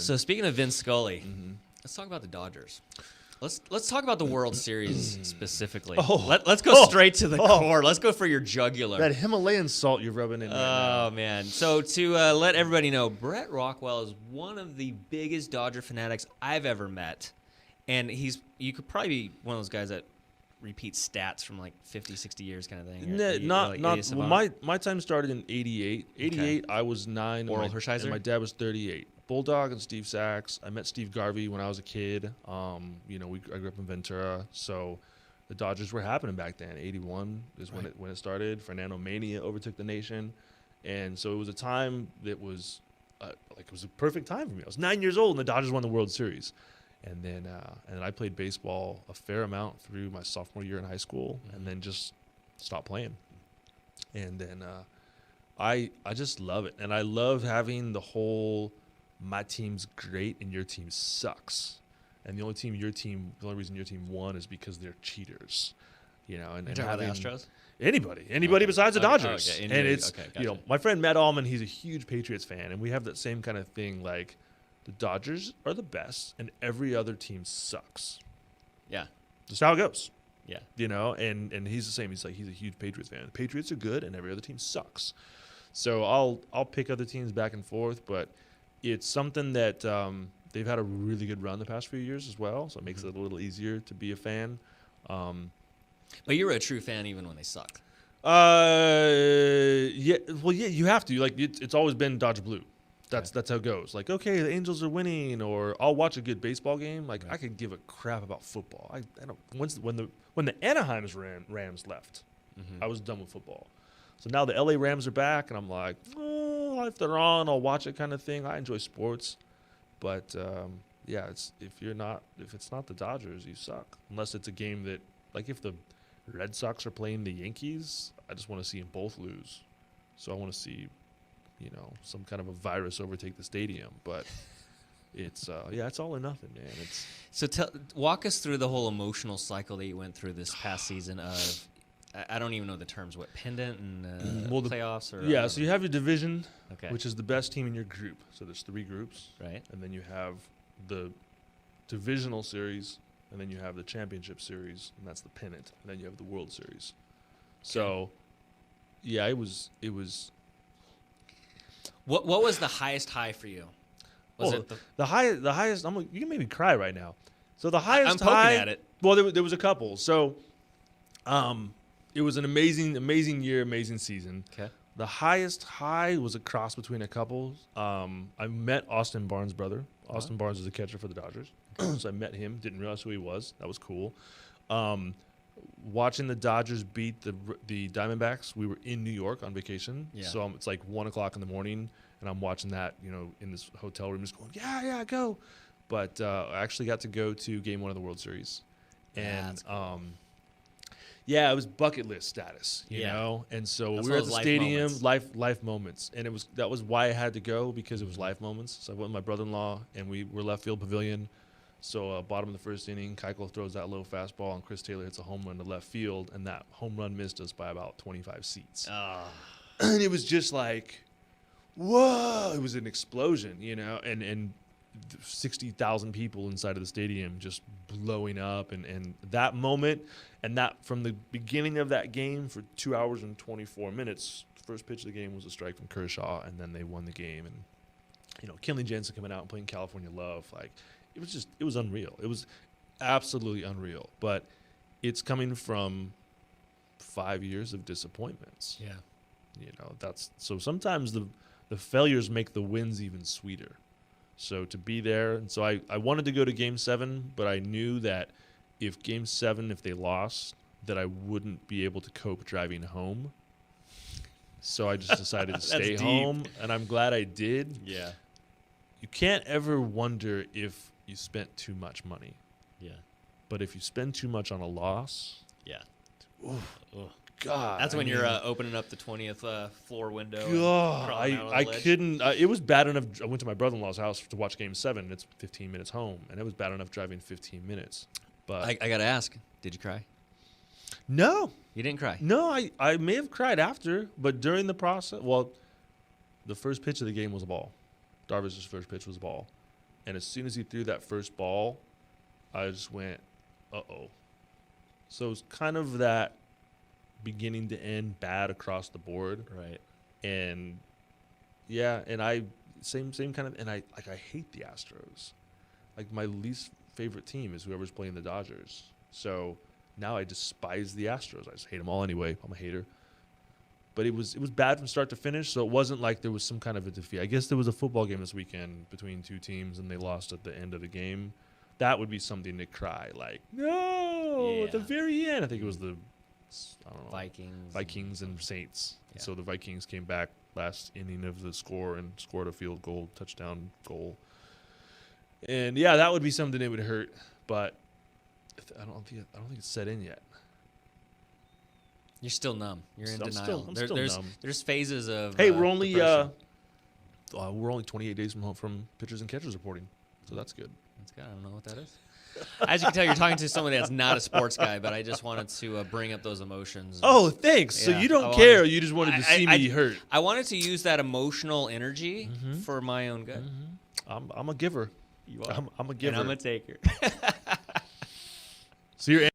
So speaking of Vince Scully, let's talk about the Dodgers. Let's talk about the World Series specifically. Let's go straight to the core. Let's go for your jugular. That Himalayan salt you're rubbing in right now. Oh, man. So to let everybody know, Brett Rockwell is one of the biggest Dodger fanatics I've ever met. And you could probably be one of those guys that repeats stats from like 50, 60 years kind of thing. My time started in 88. 88, I was 9. Oral Hershiser? And my dad was 38. Bulldog and Steve Sachs. I met Steve Garvey when I was a kid. I grew up in Ventura, so the Dodgers were happening back then. 81 is when it started. Fernando Mania overtook the nation, and so it was a time that was it was a perfect time for me. I was 9 years old, and the Dodgers won the World Series, and then I played baseball a fair amount through my sophomore year in high school, and then just stopped playing, and then I just love it, and I love having the whole. My team's great and your team sucks, and the only reason your team won is because they're cheaters, and having the Astros, anybody besides the Dodgers, and it's my friend Matt Allman, he's a huge Patriots fan, and we have that same kind of thing. Like the Dodgers are the best, and every other team sucks. Yeah, that's how it goes. Yeah, and he's the same. He's a huge Patriots fan. The Patriots are good, and every other team sucks. So I'll pick other teams back and forth, but. It's something that they've had a really good run the past few years as well, so it makes it a little easier to be a fan. But you're a true fan even when they suck. Yeah, you have to. Like it's always been Dodge Blue. That's how it goes. Like, okay, the Angels are winning, or I'll watch a good baseball game. Like I could give a crap about football. I don't. When the Anaheim's Rams left, I was done with football. So now the LA Rams are back, and I'm like, if they're on, I'll watch it kind of thing. I enjoy sports, but if it's not the Dodgers, you suck. Unless it's a game that, like, if the Red Sox are playing the Yankees, I just want to see them both lose. So I want to see, some kind of a virus overtake the stadium. But it's it's all or nothing, man. Walk us through the whole emotional cycle that you went through this past season of. I don't even know the terms. What, pendant and playoffs? So you have your division, which is the best team in your group. So there's 3 groups. Right. And then you have the divisional series, and then you have the championship series, and that's the pennant. And then you have the World Series. So, it was. What was the highest high for you? Was it the highest? You can make me cry right now. So the highest I'm poking at it. Well, there was a couple. So, it was an amazing year, amazing season. Okay. The highest high was a cross between a couple. I met Austin Barnes' brother. Austin Barnes is a catcher for the Dodgers. So I met him. Didn't realize who he was. That was cool. Watching the Dodgers beat the Diamondbacks. We were in New York on vacation. Yeah. So it's like 1 o'clock in the morning, and I'm watching that, in this hotel room, just going, yeah, go. But I actually got to go to Game 1 of the World Series, and it was bucket list status, you know? And so we were at the stadium, life moments. And that was why I had to go, because it was life moments. So I went with my brother-in-law, and we were left field pavilion. So bottom of the first inning, Keuchel throws that low fastball, and Chris Taylor hits a home run to left field, and that home run missed us by about 25 seats. And it was just like, whoa! It was an explosion, and 60,000 people inside of the stadium just blowing up, and that moment, and that from the beginning of that game for 2 hours and 24 minutes, the first pitch of the game was a strike from Kershaw, and then they won the game. And Kenley Jensen coming out and playing California Love, like it was unreal. It was absolutely unreal. But it's coming from 5 years of disappointments. Yeah, that's so sometimes the failures make the wins even sweeter. So to be there, and so I wanted to go to Game 7, but I knew that if Game 7, if they lost, that I wouldn't be able to cope driving home. So I just decided to stay home, and I'm glad I did. Yeah. You can't ever wonder if you spent too much money. Yeah. But if you spend too much on a loss, God, that's when you're opening up the 20th floor window. God, I couldn't. It was bad enough. I went to my brother-in-law's house to watch Game 7. It's 15 minutes home, and it was bad enough driving 15 minutes. But I got to ask, did you cry? No. You didn't cry? No, I may have cried after, but during the process, the first pitch of the game was a ball. Darvish's first pitch was a ball. And as soon as he threw that first ball, I just went, uh-oh. So it's kind of that beginning to end bad across the board. Right. And yeah, and I same kind of, and I hate the Astros. Like my least favorite team is whoever's playing the Dodgers. So now I despise the Astros. I just hate them all anyway. I'm a hater. But it was bad from start to finish, so it wasn't like there was some kind of a defeat. I guess there was a football game this weekend between two teams, and they lost at the end of the game. That would be something to cry, like, no, at the very end. I think it was the Vikings and Saints. Yeah. So the Vikings came back last inning of the score and scored a field goal, touchdown goal. And yeah, that would be something that would hurt, but I don't think it's set in yet. You're still numb. You're in I'm denial. still numb. There's phases of. Hey, we're only depression. 28 days from pitchers and catchers reporting, so that's good. That's good. I don't know what that is. As you can tell, you're talking to somebody that's not a sports guy, but I just wanted to bring up those emotions. Oh, thanks. Yeah, so you don't I care. wanted- You just wanted to see me hurt. I wanted to use that emotional energy for my own good. I'm a giver. You are. I'm a giver. And I'm a taker. So you're